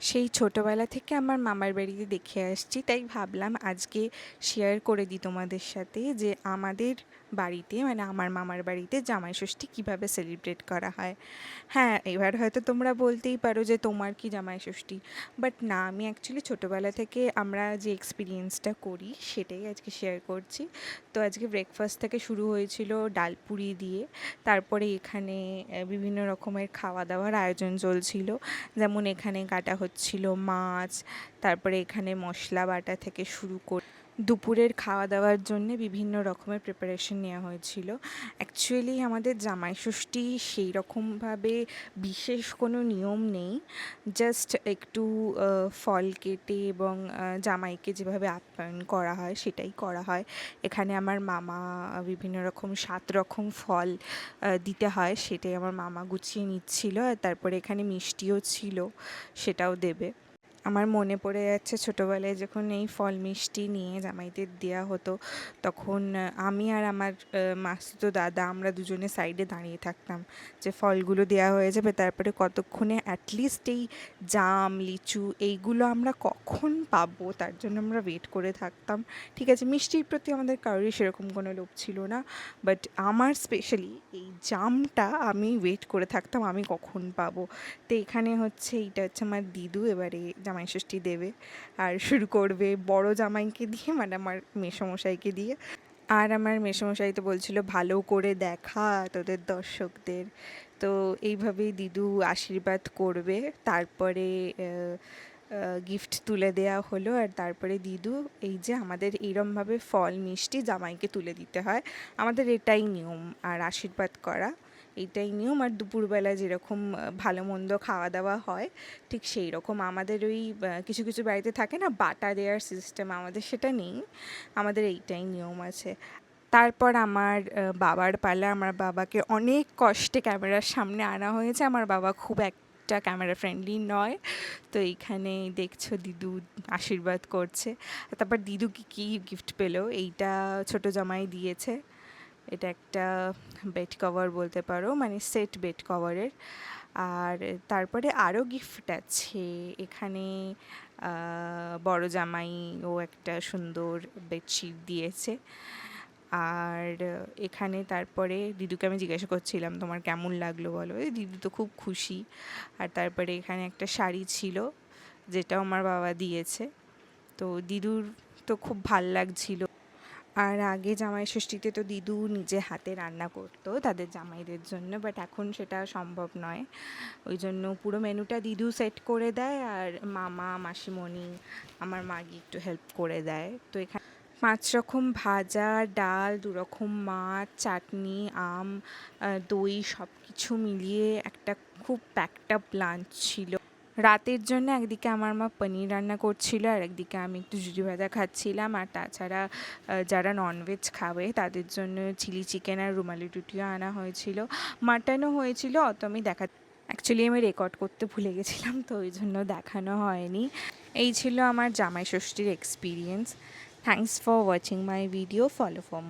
সেই ছোটবেলা থেকে আমার মামার বাড়িতে দেখে আসছি, তাই ভাবলাম আজকে শেয়ার করে দিই তোমাদের সাথে যে আমাদের বাড়িতে মানে আমার মামার বাড়িতে জামাই ষষ্ঠী কীভাবে সেলিব্রেট করা হয়। হ্যাঁ, এবার হয়তো তোমরা বলতেই পারো যে তোমার কি জামাই ষষ্ঠী, বাট না, আমি অ্যাকচুয়ালি ছোটোবেলা থেকে আমরা যে এক্সপিরিয়েন্সটা করি সেটাই আজকে শেয়ার করছি। তো আজকে ব্রেকফাস্ট থেকে শুরু হয়েছিল ডালপুরি দিয়ে, তারপরে এখানে বিভিন্ন রকমের খাওয়া দাওয়ার আয়োজন চলছিল। যেমন এখানে কাটা হচ্ছিল মাছ, তারপরে এখানে মশলা বাটা থেকে শুরু করে দুপুরের খাওয়া দাওয়ার জন্যে বিভিন্ন রকমের প্রিপারেশন নেওয়া হয়েছিল। অ্যাকচুয়ালি আমাদের জামাই ষষ্ঠী সেই রকমভাবে বিশেষ কোনো নিয়ম নেই, জাস্ট একটু ফল কেটে এবং জামাইকে যেভাবে আপ্যায়ন করা হয় সেটাই করা হয়। এখানে আমার মামা বিভিন্ন রকম 7 রকম ফল দিতে হয়, সেটাই আমার মামা গুছিয়ে নিচ্ছিল। আর তারপরে এখানে মিষ্টিও ছিল, সেটাও দেবে। আমার মনে পড়ে যাচ্ছে ছোটোবেলায় যখন এই ফল মিষ্টি নিয়ে জামাইদের দেওয়া হতো, তখন আমি আর আমার মাসতুতো দাদা আমরা দুজনে সাইডে দাঁড়িয়ে থাকতাম যে ফলগুলো দেওয়া হয়ে যাবে, তারপরে কতক্ষণে অ্যাটলিস্ট এই জাম লিচু এইগুলো আমরা কখন পাবো তার জন্য আমরা ওয়েট করে থাকতাম। ঠিক আছে, মিষ্টির প্রতি আমাদের কারোরই সেরকম কোনো লোভ ছিল না, বাট আমার স্পেশালি এই জামটা আমি ওয়েট করে থাকতাম আমি কখন পাবো। তো এখানে হচ্ছে এইটা হচ্ছে আমার দিদু এবারে জামাই ষষ্ঠী দেবে, আর শুরু করবে বড় জামাইকে দিয়ে মানে আমার মেসোমশাইকে দিয়ে। আর আমার মেসোমশাই তো বলছিল ভালো করে দেখা তোদের দর্শকদের। তো এইভাবেই দিদু আশীর্বাদ করবে, তারপরে গিফট তুলে দেওয়া হলো। আর তারপরে দিদু এই যে আমাদের এইরমভাবে ফল মিষ্টি জামাইকে তুলে দিতে হয়, আমাদের এটাই নিয়ম আর আশীর্বাদ করা এইটাই নিয়ম। আর দুপুরবেলা যেরকম ভালো মন্দ খাওয়া দাওয়া হয় ঠিক সেই রকম আমাদের ওই কিছু কিছু বাড়িতে থাকে না বাটা দেওয়ার সিস্টেম, আমাদের সেটা নেই, আমাদের এইটাই নিয়ম আছে। তারপর আমার বাবার পালা। আমার বাবাকে অনেক কষ্টে ক্যামেরার সামনে আনা হয়েছে, আমার বাবা খুব একটা ক্যামেরা ফ্রেন্ডলি নয়। তো এইখানে দেখছো দিদু আশীর্বাদ করছে। তারপর দিদু কী গিফট পেলো, এইটা ছোট জামাই দিয়েছে। এটা একটা বেড কভার বলতে পারো, মানে সেট বেড কভারের। আর তারপরে আরও গিফট আছে এখানে, বড় জামাইও একটা সুন্দর বেডশিট দিয়েছে। আর এখানে তারপরে দিদুকে আমি জিজ্ঞাসা করছিলাম তোমার কেমন লাগলো বলো, এই দিদু তো খুব খুশি। আর তারপরে এখানে একটা শাড়ি ছিল যেটাও আমার বাবা দিয়েছে, তো দিদুর তো খুব ভাল লাগছিল। আর আগে জামাই ষষ্ঠীতে তো দিদু নিজে হাতে রান্না করতো তাদের জামাইদের জন্য, বাট এখন সেটা সম্ভব নয়। ওই জন্য পুরো মেনুটা দিদু সেট করে দেয়, আর মামা মাসিমণি আমার মাগি একটু হেল্প করে দেয়। তো এখানে 5 রকম ভাজা, ডাল, 2 রকম মাছ, চাটনি, আম, দই সব কিছু মিলিয়ে একটা খুব প্যাকড আপ লাঞ্চ ছিল। রাতের জন্য একদিকে আমার মা পনির রান্না করছিল, আর একদিকে আমি একটু ঝুরি ভাজা খাচ্ছিলাম। আর তাছাড়া যারা ননভেজ খাবে তাদের জন্য চিলি চিকেন আর রুমালি রুটিও আনা হয়েছিল, মাটনও হয়েছিল। অত আমি অ্যাকচুয়ালি আমি রেকর্ড করতে ভুলে গেছিলাম, তো ওই জন্য দেখানো হয়নি। এই ছিল আমার জামাই ষষ্ঠীর experience. Thanks for watching my video, follow for